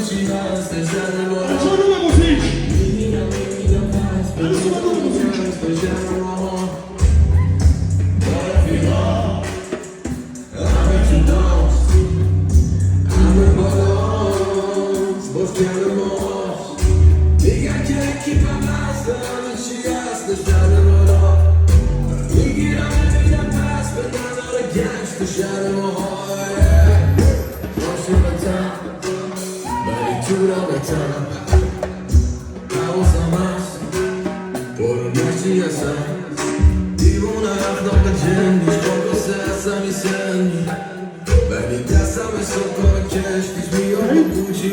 چی هستش در ما بچه ها رو به موسیق میگم پس برای صحبت رو به موسیق همه تو دانس همه بالانس باز کل ماست میگن که اکیپم هست همه چی هستش در ما میگیرم میدم پس به نداره گنج تو شهر ما عاشقتم ولی تو رابطم حواسم هست برو نشتی هستم دیوونه اخلاق جنی شاکسه هستم این سنی ولی دستم صبح کار کش پیش میاد با بوچی